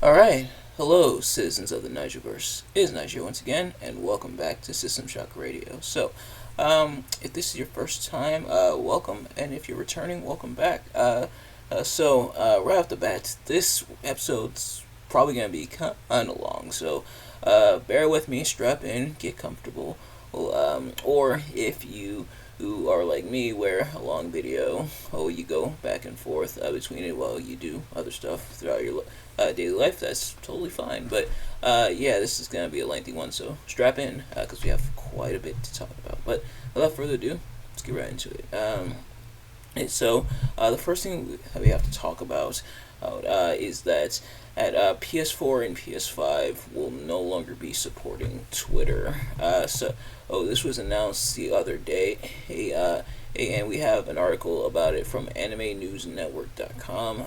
Alright, hello citizens of the Nigelverse. It is Niger once again, and welcome back to System Shock Radio. If this is your first time, welcome, and if you're returning, welcome back. Right off the bat, this episode's probably going to be kind of long, bear with me, strap in, get comfortable. Or if you who are like me, where a long video, you go back and forth between it while you do other stuff throughout your daily life, that's totally fine. But this is going to be a lengthy one, so strap in because we have quite a bit to talk about. But without further ado, let's get right into it. The first thing that we have to talk about is that at PS4 and PS5 will no longer be supporting Twitter. This was announced the other day. And we have an article about it from AnimeNewsNetwork.com.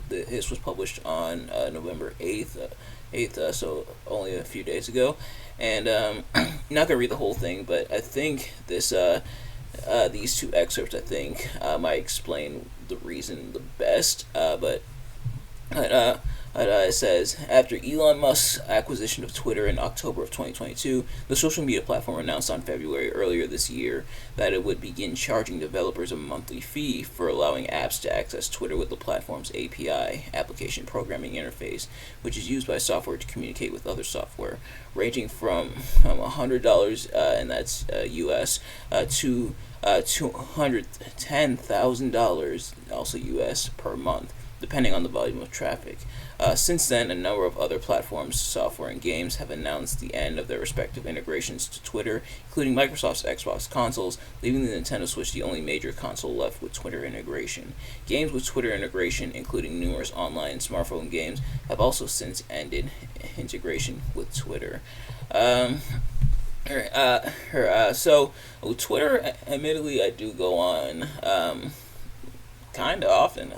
This was published on November 8th, so only a few days ago. And not gonna read the whole thing, but I think these two excerpts might explain the reason the best. It says, after Elon Musk's acquisition of Twitter in October of 2022, the social media platform announced on February earlier this year that it would begin charging developers a monthly fee for allowing apps to access Twitter with the platform's API, application programming interface, which is used by software to communicate with other software, ranging from $100, and that's US, to $210,000, also US, per month, depending on the volume of traffic. Since then, a number of other platforms, software, and games have announced the end of their respective integrations to Twitter, including Microsoft's Xbox consoles, leaving the Nintendo Switch the only major console left with Twitter integration. Games with Twitter integration, including numerous online smartphone games, have also since ended integration with Twitter. Twitter, admittedly, I do go on kind of often.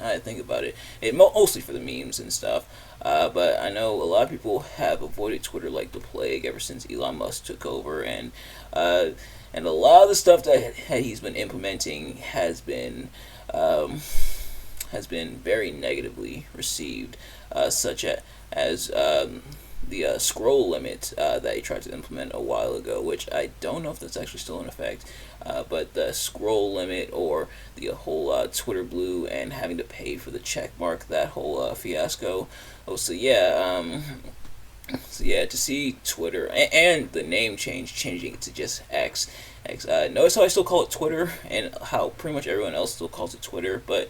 I think about it. Mostly for the memes and stuff. But I know a lot of people have avoided Twitter like the plague ever since Elon Musk took over, and a lot of the stuff that he's been implementing has been very negatively received, such as the scroll limit that he tried to implement a while ago, which I don't know if that's actually still in effect. But the scroll limit, or the whole Twitter Blue and having to pay for the check mark, that whole fiasco. To see Twitter and the name changing it to just X. Notice how I still call it Twitter, and how pretty much everyone else still calls it Twitter. But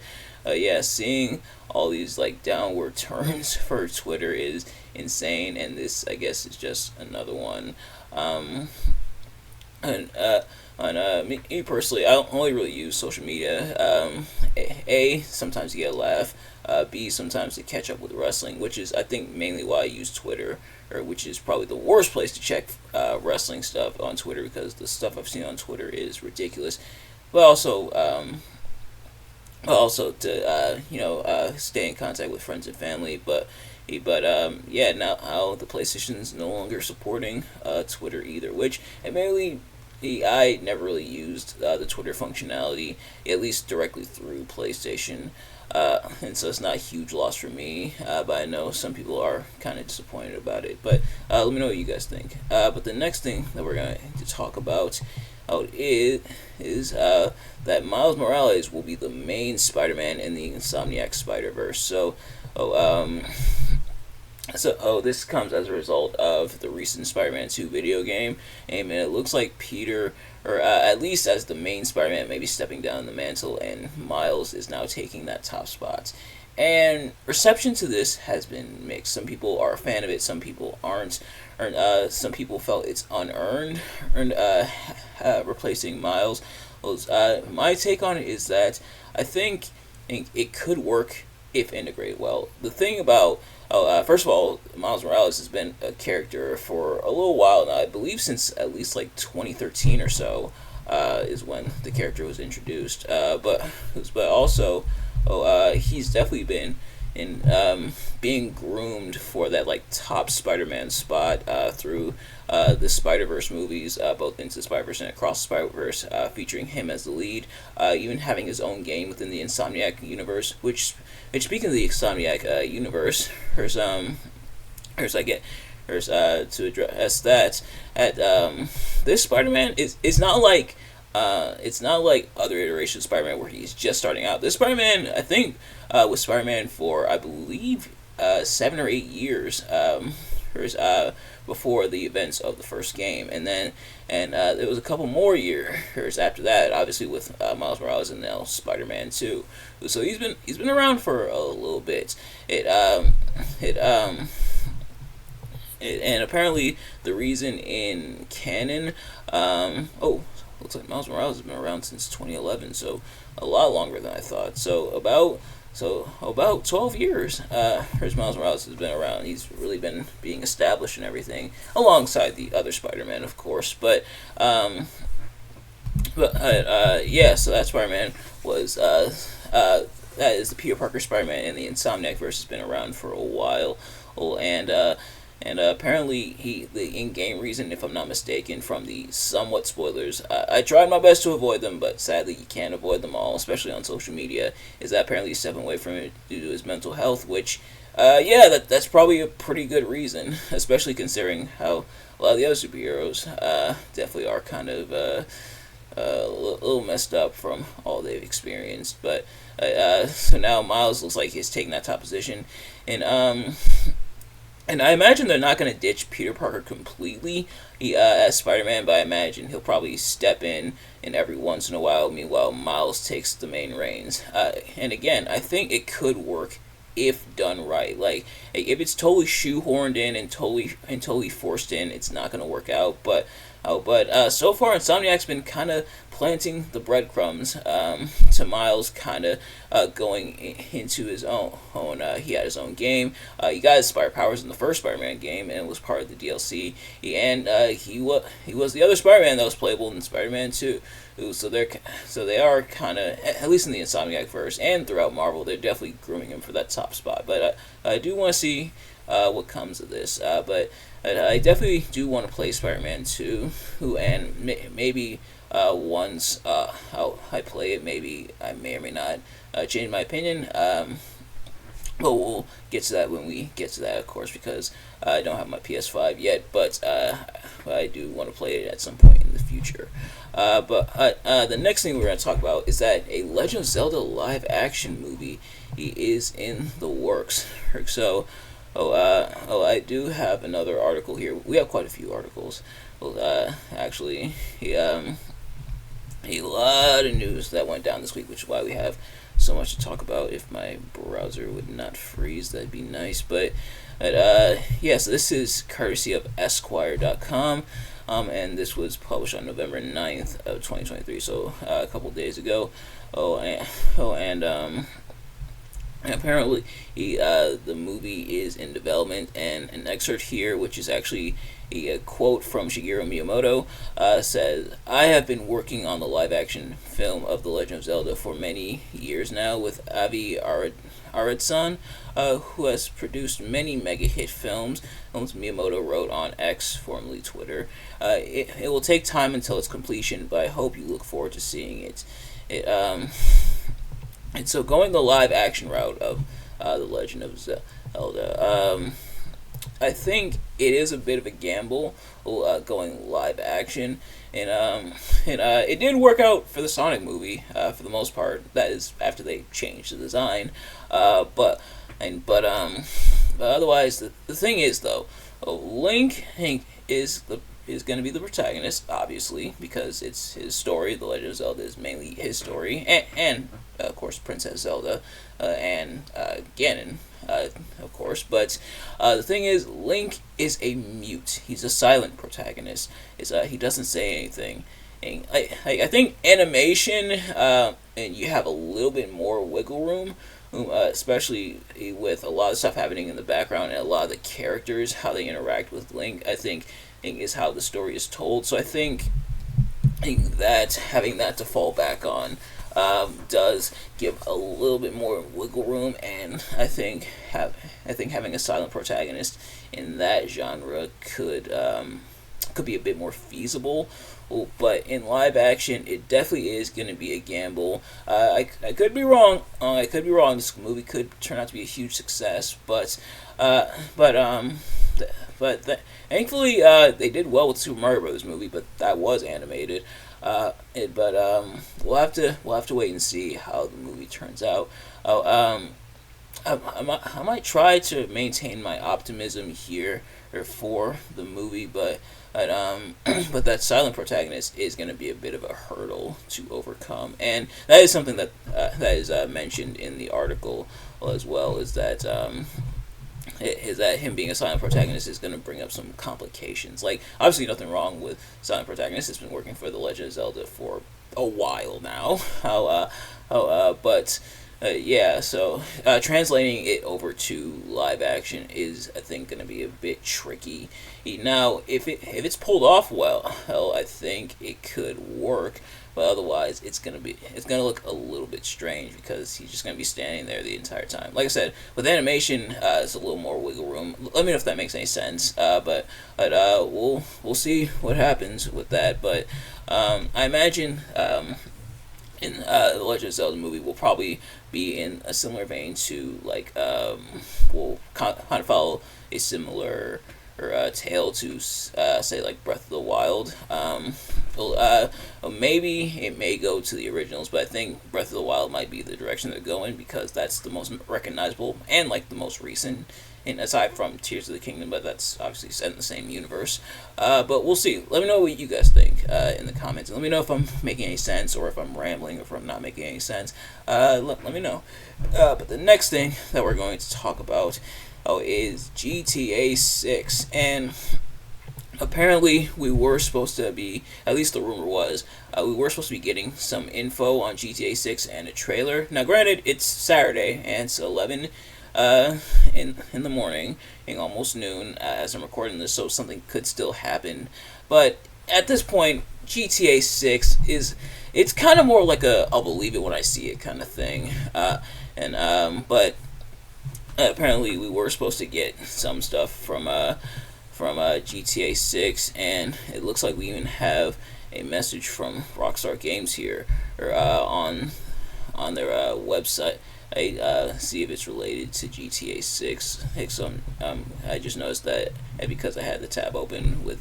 seeing all these like downward turns for Twitter is insane, and this, I guess, is just another one. Me personally, I don't only really use social media. Sometimes you get a laugh. B, sometimes to catch up with wrestling, which is, I think, mainly why I use Twitter, or which is probably the worst place to check wrestling stuff on Twitter, because the stuff I've seen on Twitter is ridiculous. But also to stay in contact with friends and family. Now how the PlayStation's no longer supporting Twitter either, which admittedly I never really used the Twitter functionality, at least directly through PlayStation, and so it's not a huge loss for me. But I know some people are kind of disappointed about it. But let me know what you guys think. But the next thing that we're going to talk about is that Miles Morales will be the main Spider-Man in the Insomniac Spider-Verse. This comes as a result of the recent Spider-Man 2 video game, and it looks like Peter, or at least as the main Spider-Man, may be stepping down the mantle, and Miles is now taking that top spot. And reception to this has been mixed. Some people are a fan of it, some people aren't. Some people felt it's unearned, replacing Miles. My take on it is that I think it could work if integrated well. The thing about first of all, Miles Morales has been a character for a little while now. I believe since at least like 2013 or so is when the character was introduced. But also he's definitely been in being groomed for that like top Spider-Man spot through the Spider-Verse movies, both Into the Spider-Verse and Across the Spider-Verse, featuring him as the lead, even having his own game within the Insomniac universe. Which speaking of the Insomniac universe, there's I get there's to address that at this Spider-Man is not like. It's not like other iterations of Spider-Man where he's just starting out. This Spider-Man, I think, was Spider-Man for, I believe, 7 or 8 years before the events of the first game. And there was a couple more years after that, obviously with Miles Morales and now Spider-Man 2. So he's been around for a little bit. And apparently the reason in canon, looks like Miles Morales has been around since 2011, so a lot longer than I thought. So about 12 years, Miles Morales has been around. He's really been being established and everything, alongside the other Spider-Man, of course. Yeah, so that Spider-Man was that is the Peter Parker Spider-Man, and the Insomniac verse has been around for a while, and apparently the in-game reason, if I'm not mistaken, from the somewhat spoilers, I tried my best to avoid them, but sadly you can't avoid them all, especially on social media, is that apparently he's stepping away from it due to his mental health, which, that's probably a pretty good reason, especially considering how a lot of the other superheroes definitely are kind of a little messed up from all they've experienced. But so now Miles looks like he's taking that top position, and I imagine they're not going to ditch Peter Parker completely as Spider-Man, but I imagine he'll probably step in every once in a while. Meanwhile, Miles takes the main reins. And again, I think it could work if done right. Like, if it's totally shoehorned in and totally forced in, it's not going to work out. But so far, Insomniac's been kind of planting the breadcrumbs to Miles kind of going into his own. He had his own game. He got his Spider powers in the first Spider-Man game, and it was part of the DLC. He was the other Spider-Man that was playable in Spider-Man 2. So they are kind of, at least in the Insomniac verse and throughout Marvel, they're definitely grooming him for that top spot. But I do want to see what comes of this. But I definitely do want to play Spider-Man 2, and maybe once I play it, maybe I may or may not change my opinion. But we'll get to that when we get to that, of course, because I don't have my PS5 yet, but I do want to play it at some point in the future. But the next thing we're going to talk about is that a Legend of Zelda live-action movie is in the works. So, I do have another article here. We have quite a few articles. Actually, a lot of news that went down this week, which is why we have so much to talk about. If my browser would not freeze, that'd be nice. So this is courtesy of Esquire.com, and this was published on November 9th of 2023, so a couple days ago. Apparently, the movie is in development, and an excerpt here, which is actually a quote from Shigeru Miyamoto, says, "I have been working on the live-action film of The Legend of Zelda for many years now with Avi Arad-san, who has produced many mega-hit films," Miyamoto wrote on X, formerly Twitter. It will take time until its completion, but I hope you look forward to seeing it. And so going the live-action route of The Legend of Zelda, I think it is a bit of a gamble going live-action, and it did work out for the Sonic movie for the most part. That is after they changed the design, but otherwise the thing is though, Link is going to be the protagonist, obviously, because it's his story. The Legend of Zelda is mainly his story, and of course Princess Zelda and Ganon, of course. But the thing is, Link is a mute. He's a silent protagonist. He doesn't say anything. And I think animation, and you have a little bit more wiggle room, especially with a lot of stuff happening in the background and a lot of the characters, how they interact with Link, I think is how the story is told. So I think that having that to fall back on does give a little bit more wiggle room, and I think having a silent protagonist in that genre could be a bit more feasible. But in live action, it definitely is going to be a gamble. I could be wrong. I could be wrong. This movie could turn out to be a huge success, uh, but um, thankfully they did well with Super Mario Bros. Movie, but that was animated. We'll have to wait and see how the movie turns out. Oh, I might try to maintain my optimism here or for the movie, but but that silent protagonist is going to be a bit of a hurdle to overcome, and that is something that is mentioned in the article as well. Is that him being a silent protagonist is going to bring up some complications. Like, obviously, nothing wrong with silent protagonists. It's been working for The Legend of Zelda for a while now. But yeah, so translating it over to live action is, I think, going to be a bit tricky. Now, if it's pulled off well, I think it could work. But otherwise, it's gonna look a little bit strange because he's just gonna be standing there the entire time. Like I said, with animation, it's a little more wiggle room. Let me know if that makes any sense. We'll see what happens with that. But I imagine in the Legend of Zelda movie will probably be in a similar vein to will kind of follow a similar or tale to say like Breath of the Wild. Maybe it may go to the originals, but I think Breath of the Wild might be the direction they're going because that's the most recognizable and like the most recent. And aside from Tears of the Kingdom, but that's obviously set in the same universe. But we'll see. Let me know what you guys think in the comments. And let me know if I'm making any sense or if I'm rambling or if I'm not making any sense. Let me know. But the next thing that we're going to talk about is GTA 6. And apparently we were supposed to be, at least the rumor was, we were supposed to be getting some info on GTA 6 and a trailer. Now granted, it's Saturday and it's 11 in the morning, almost noon as I'm recording this, so something could still happen. But at this point, GTA 6 it's kind of more like a I'll believe it when I see it kind of thing. But apparently we were supposed to get some stuff from GTA 6, and it looks like we even have a message from Rockstar Games here or on their website. I see if it's related to GTA 6. I just noticed that because I had the tab open with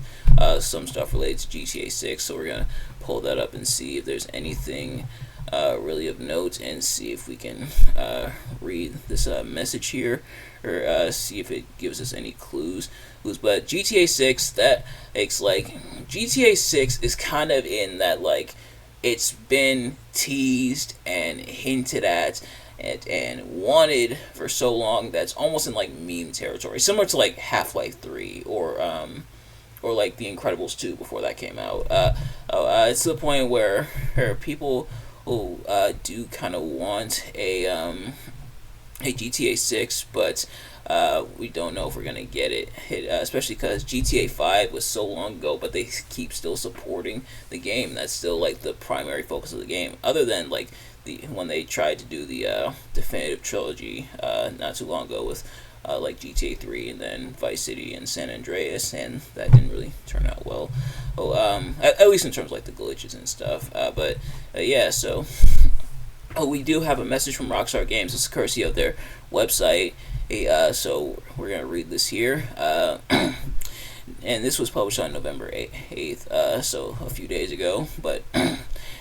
some stuff related to GTA 6, so we're going to pull that up and see if there's anything really of note and see if we can read this message here or see if it gives us any clues. But GTA 6, GTA 6 is kind of in that, like, it's been teased and hinted at and wanted for so long that's almost in like meme territory, similar to like Half-Life 3 or like The Incredibles 2 before that came out. It's to the point where people do kind of want a GTA 6, but we don't know if we're gonna get it. Especially because GTA 5 was so long ago, but they keep still supporting the game. That's still like the primary focus of the game, other than like when they tried to do the definitive trilogy not too long ago with like GTA 3 and then Vice City and San Andreas, and that didn't really turn out well. At least in terms of like the glitches and stuff. Yeah, so we do have a message from Rockstar Games. It's courtesy of their website. So we're gonna read this here. And this was published on November 8th, so a few days ago. But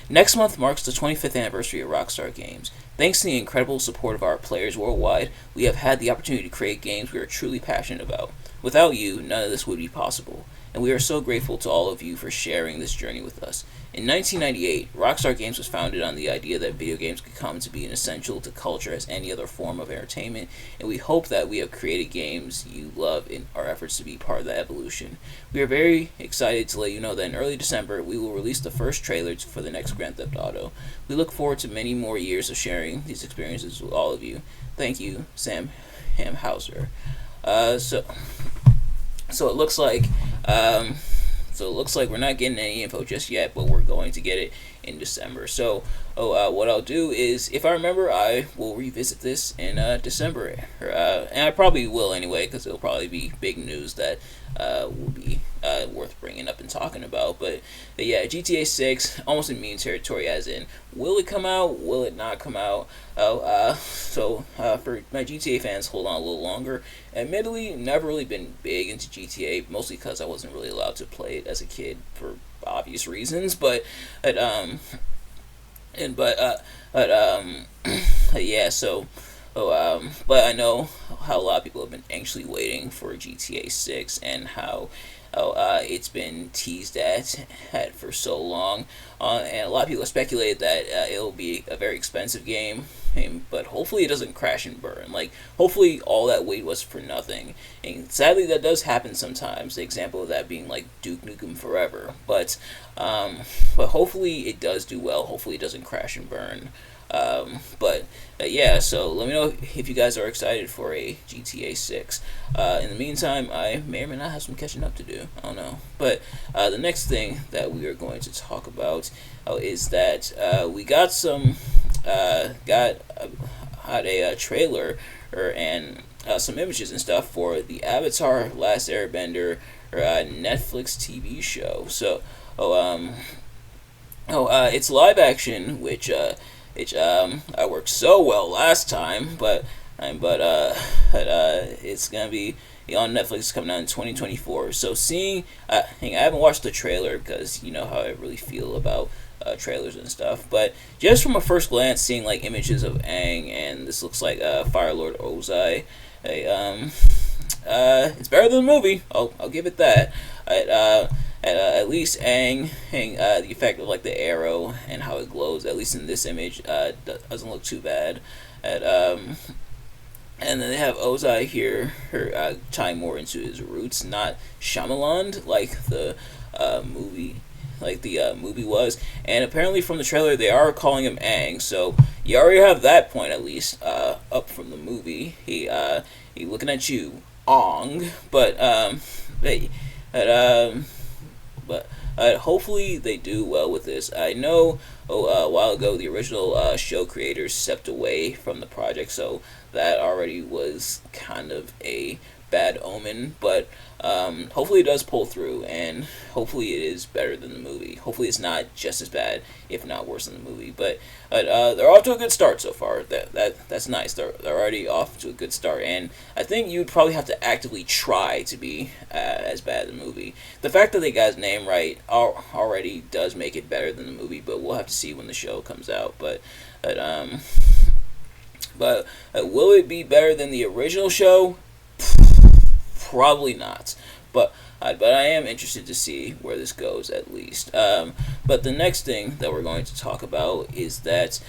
next month marks the 25th anniversary of Rockstar Games. Thanks to the incredible support of our players worldwide, we have had the opportunity to create games we are truly passionate about. Without you, none of this would be possible, and we are so grateful to all of you for sharing this journey with us. In 1998, Rockstar Games was founded on the idea that video games could come to be an essential to culture as any other form of entertainment, and we hope that we have created games you love in our efforts to be part of that evolution. We are very excited to let you know that in early December, we will release the first trailer for the next Grand Theft Auto. We look forward to many more years of sharing these experiences with all of you. Thank you, Sam Hamhauser. So it looks like we're not getting any info just yet, but we're going to get it in December. So, what I'll do is, if I remember, I will revisit this in December, and I probably will anyway, because it'll probably be big news that will be worth bringing up and talking about. But yeah, GTA 6, almost in meme territory, as in, will it come out? Will it not come out? For my GTA fans, hold on a little longer. Admittedly, never really been big into GTA, mostly because I wasn't really allowed to play it as a kid for obvious reasons. But and but yeah. But I know how a lot of people have been anxiously waiting for GTA 6 and how it's been teased at for so long. And a lot of people have speculated that it'll be a very expensive game, but hopefully it doesn't crash and burn. Like, hopefully all that wait was for nothing. And sadly, that does happen sometimes. The example of that being like Duke Nukem Forever. But hopefully it does do well. Hopefully it doesn't crash and burn. Yeah, so let me know if you guys are excited for a GTA 6. In the meantime, I may or may not have some catching up to do. I don't know. But the next thing that we are going to talk about is that we got a trailer and some images and stuff for the Avatar Last Airbender Netflix TV show. So, it's live action, which I worked so well last time, but it's gonna be on Netflix, coming out in 2024. So I haven't watched the trailer because you know how I really feel about trailers and stuff. But just from a first glance, seeing like images of Aang, and this looks like Fire Lord Ozai. It's better than the movie. I'll give it that. At least Aang, the effect of like the arrow and how it glows, at least in this image, doesn't look too bad. And then they have Ozai here, tying more into his roots, not Shyamalan like the movie was. And apparently from the trailer they are calling him Aang, so you already have that point at least up from the movie. He looking at you, Ong, but hopefully they do well with this. I know a while ago the original show creators stepped away from the project, so that already was kind of a bad omen. But hopefully it does pull through, and hopefully it is better than the movie. Hopefully it's not just as bad, if not worse than the movie. But they're off to a good start so far. That's nice. They're already off to a good start, and I think you'd probably have to actively try to be as bad as the movie. The fact that they got his name right already does make it better than the movie, but we'll have to see when the show comes out. But will it be better than the original show? Probably not, but I am interested to see where this goes at least. But the next thing that we're going to talk about is that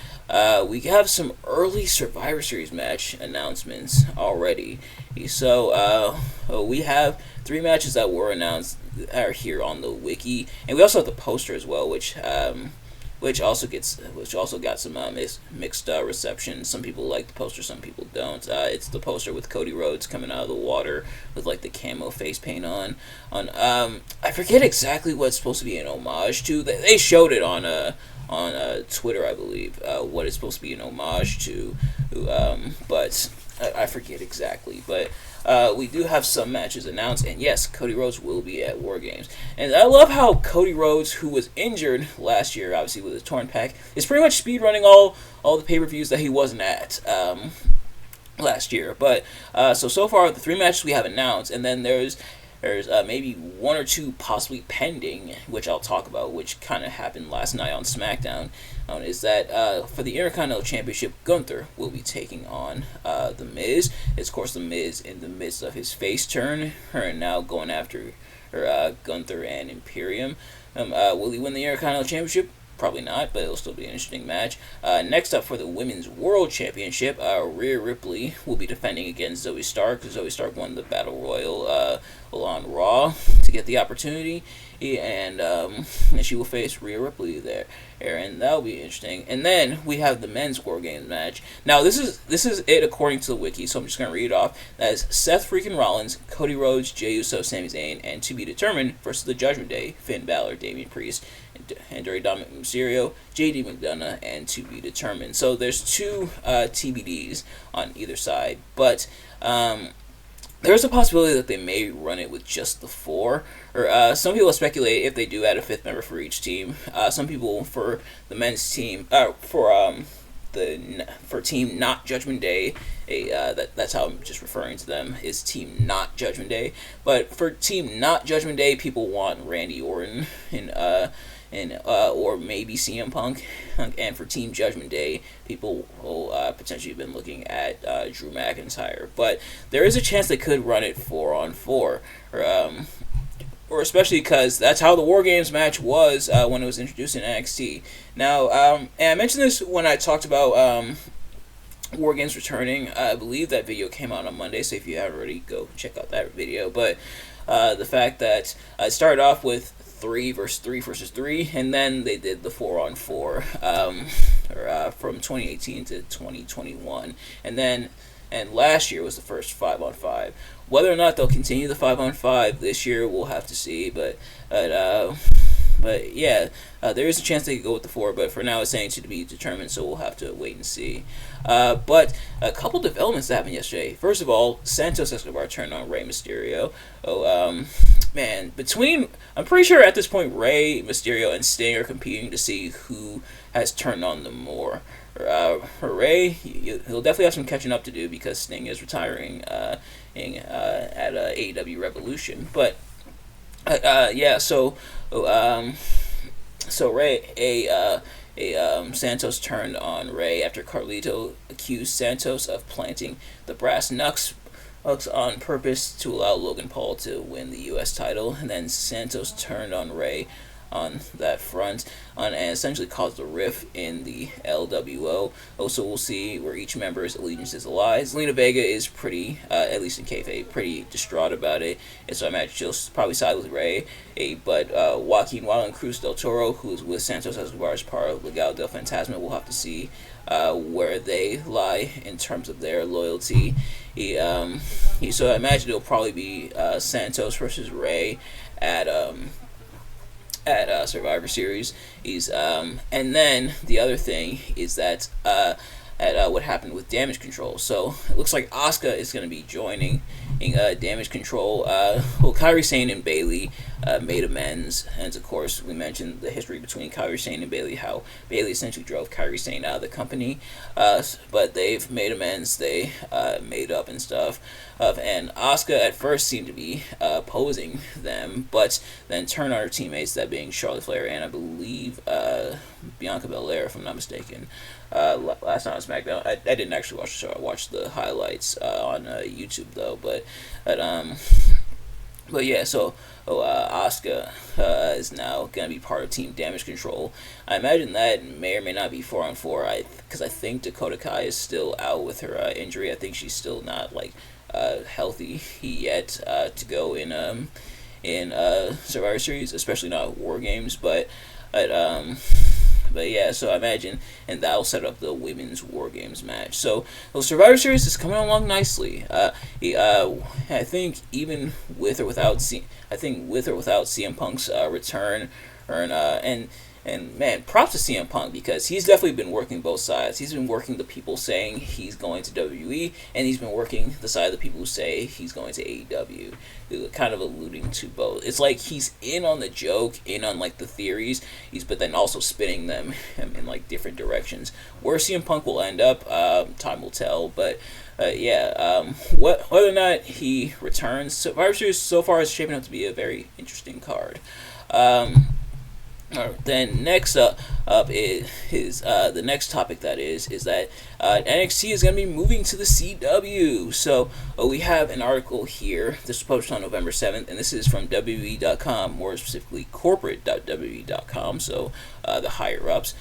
we have some early Survivor Series match announcements already. So we have 3 matches that were announced are here on the wiki, and we also have the poster as well, which also got some mixed reception. Some people like the poster, some people don't. It's the poster with Cody Rhodes coming out of the water with like the camo face paint on. I forget exactly what it's supposed to be an homage to. They showed it on Twitter, I believe, what it's supposed to be an homage to, but I forget exactly. But we do have some matches announced, and yes, Cody Rhodes will be at War Games. And I love how Cody Rhodes, who was injured last year, obviously with his torn pec, is pretty much speedrunning all the pay-per-views that he wasn't at last year. But so far the 3 matches we have announced, and then there's maybe 1 or 2 possibly pending, which I'll talk about, which kind of happened last night on SmackDown. Is that for the Intercontinental Championship, Gunther will be taking on The Miz. It's, of course, The Miz in the midst of his face turn, and now going after Gunther and Imperium. Will he win the Intercontinental Championship? Probably not, but it'll still be an interesting match. Next up for the Women's World Championship, Rhea Ripley will be defending against Zoe Stark. Zoe Stark won the Battle Royal on Raw to get the opportunity, and she will face Rhea Ripley there, and that'll be interesting. And then we have the Men's War Games match. Now this is it according to the wiki, so I'm just gonna read it off. That is Seth freaking Rollins, Cody Rhodes, Jey Uso, Sami Zayn, and to be determined versus the Judgment Day, Finn Balor, Damian Priest, Dominic Mysterio, JD McDonough, and to be determined. So there's two TBDs on either side, but there's a possibility that they may run it with just the four. Or some people speculate if they do add a fifth member for each team. Some people for the men's team, for Team Not Judgment Day, that's how I'm just referring to them, is Team Not Judgment Day. But for Team Not Judgment Day, people want Randy Orton or maybe CM Punk. And for Team Judgment Day, people will potentially have been looking at Drew McIntyre. But there is a chance they could run it 4-on-4. Or especially because that's how the War Games match was when it was introduced in NXT. Now, and I mentioned this when I talked about War Games returning. I believe that video came out on Monday, so if you haven't already, go check out that video. But the fact that it started off with 3 versus 3, and then they did the 4-on-4 from 2018 to 2021, and last year was the first 5-on-5. Whether or not they'll continue the 5-on-5 this year, we'll have to see. But yeah, there is a chance they could go with the 4. But for now, it's saying to be determined, so we'll have to wait and see. But a couple developments that happened yesterday. First of all, Santos Escobar turned on Rey Mysterio. Man, I'm pretty sure at this point Rey Mysterio and Sting are competing to see who has turned on them more. For Rey, he'll definitely have some catching up to do because Sting is retiring at AEW Revolution. But yeah, so Santos turned on Rey after Carlito accused Santos of planting the brass knucks on purpose to allow Logan Paul to win the U.S. title, and then Santos turned on Rey on that front and essentially caused a rift in the LWO. Also, we'll see where each member's allegiances lies. Zelina Vega is pretty, at least in kayfabe, pretty distraught about it, and so I imagine she'll probably side with Rey. But Joaquin Wilde and Cruz del Toro, who's with Santos Escobar as part of Legado del Fantasma, we'll have to see where they lie in terms of their loyalty. So I imagine it'll probably be Santos versus Rey at Survivor Series. And then the other thing is that at what happened with Damage Control. So it looks like Asuka is going to be joining Damage Control. Kairi Sane and Bayley made amends, and of course we mentioned the history between Kairi Sane and Bayley, how Bayley essentially drove Kairi Sane out of the company, but they've made amends, they made up and stuff, and Asuka at first seemed to be opposing them, but then turned on her teammates, that being Charlotte Flair and I believe Bianca Belair, if I'm not mistaken. Last night on SmackDown, I didn't actually watch the show. I watched the highlights on YouTube though. But yeah. So Asuka is now gonna be part of Team Damage Control. I imagine that may or may not be 4-on-4. Because I think Dakota Kai is still out with her injury. I think she's still not healthy yet to go in Survivor Series, especially not War Games. But yeah, so I imagine, and that'll set up the women's War Games match. So the Survivor Series is coming along nicely. I think even with or without CM Punk's return, and man, props to CM Punk because he's definitely been working both sides. He's been working the people saying he's going to WWE, and he's been working the side of the people who say he's going to AEW. Kind of alluding to both. It's like he's in on the joke, in on the theories, but then also spinning them in different directions. Where CM Punk will end up, time will tell. But yeah, whether or not he returns, Survivor Series so far is shaping up to be a very interesting card. Then next up is the next topic that is that NXT is going to be moving to the CW. So we have an article here. This was published on November 7th, and this is from WWE.com, more specifically corporate.wwe.com, so the higher-ups.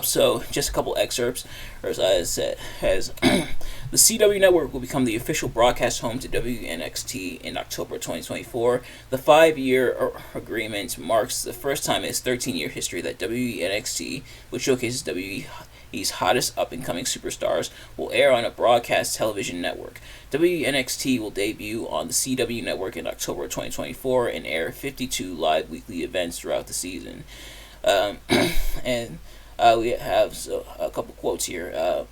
So just a couple excerpts. As I said, the CW network will become the official broadcast home to WNXT in October 2024. The 5-year agreement marks the first time in its 13-year history that WNXT, which showcases WWE WWE's hottest up-and-coming superstars will air on a broadcast television network. WNXT will debut on the CW network in October 2024 and air 52 live weekly events throughout the season. And we have a couple quotes here.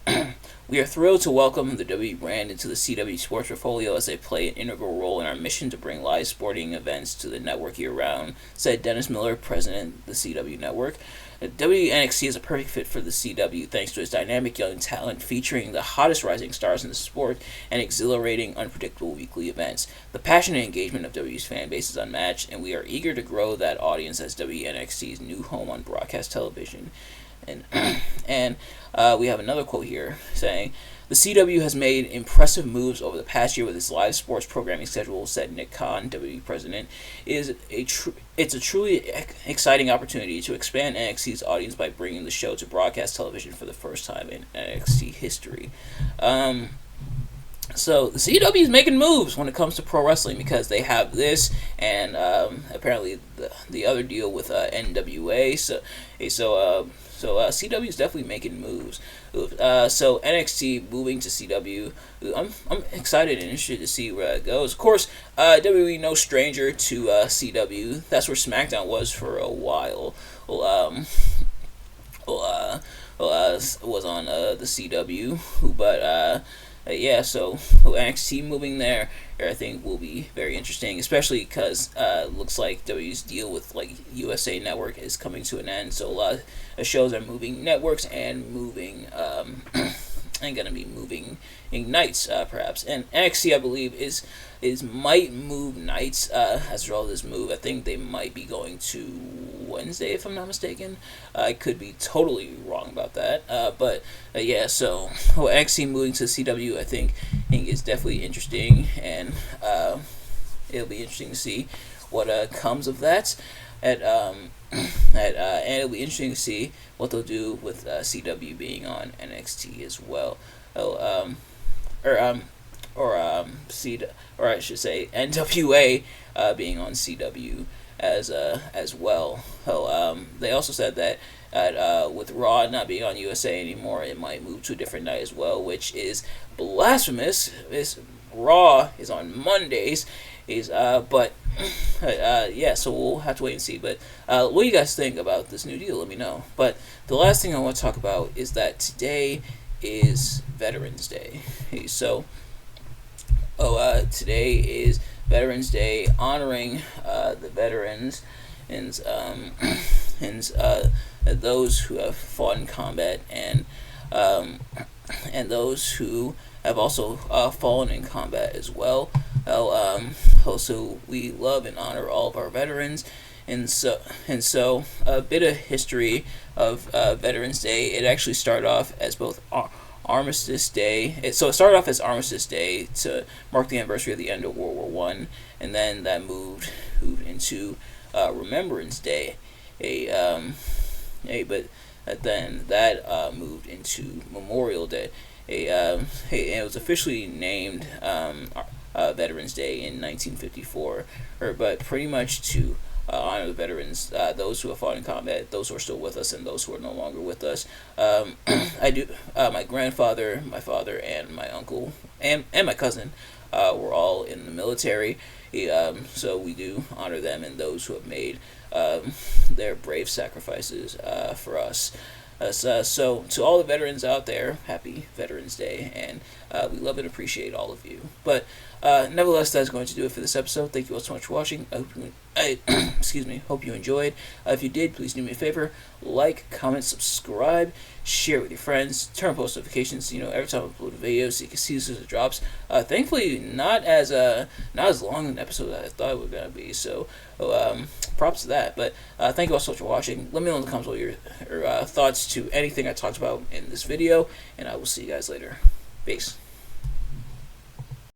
We are thrilled to welcome the WWE brand into the CW sports portfolio as they play an integral role in our mission to bring live sporting events to the network year-round, said Dennis Miller, president of the CW network. WNXT is a perfect fit for the CW thanks to its dynamic young talent featuring the hottest rising stars in the sport and exhilarating, unpredictable weekly events. The passion and engagement of WWE's fan base is unmatched, and we are eager to grow that audience as WNXT's new home on broadcast television. And we have another quote here saying, "The CW has made impressive moves over the past year with its live sports programming schedule," said Nick Khan, WWE president. It's a truly exciting opportunity to expand NXT's audience by bringing the show to broadcast television for the first time in NXT history. So the CW is making moves when it comes to pro wrestling because they have this and apparently the other deal with NWA. So CW is definitely making moves. So NXT moving to CW. I'm excited and interested to see where that goes. Of course, WWE no stranger to CW. That's where SmackDown was for a while. Was on the CW, but. Yeah, so NXT moving there, I think will be very interesting, especially because it looks like WWE's deal with like USA Network is coming to an end. So a lot of shows are moving networks and moving and gonna be moving in nights perhaps. And NXT I believe is might move nights as a result of this move. I think they might be going to Wednesday if I'm not mistaken. I could be totally wrong about that. But yeah, so NXT moving to CW I think is definitely interesting, and it'll be interesting to see what comes of that. And it'll be interesting to see what they'll do with CW being on NXT as well. Or I should say NWA being on CW as well. They also said that with Raw not being on USA anymore, it might move to a different night as well, which is blasphemous. Raw is on Mondays, but yeah, so we'll have to wait and see. But what do you guys think about this new deal? Let me know. But the last thing I want to talk about is that today is Veterans Day. So today is Veterans Day, honoring the veterans and those who have fought in combat and those who have also fallen in combat as well. Also, we love and honor all of our veterans, and so a bit of history of Veterans Day. It actually started off as both Armistice Day. So it started off as Armistice Day to mark the anniversary of the end of World War One, and then that moved into Remembrance Day. But then that moved into Memorial Day. And it was officially named Veterans Day in 1954, but pretty much to honor the veterans, those who have fought in combat, those who are still with us, and those who are no longer with us. My grandfather, my father, and my uncle, and my cousin were all in the military. So we do honor them and those who have made their brave sacrifices for us. So to all the veterans out there, happy Veterans Day, and we love and appreciate all of you. But nevertheless, that's going to do it for this episode. Thank you all so much for watching. Hope you enjoyed. If you did, please do me a favor: like, comment, subscribe, share with your friends, turn on post notifications. Every time I upload a video, so you can see as soon as it drops. Thankfully, not as long an episode as I thought it was gonna be. So, props to that. But thank you all so much for watching. Let me know in the comments what your thoughts to anything I talked about in this video, and I will see you guys later. Peace.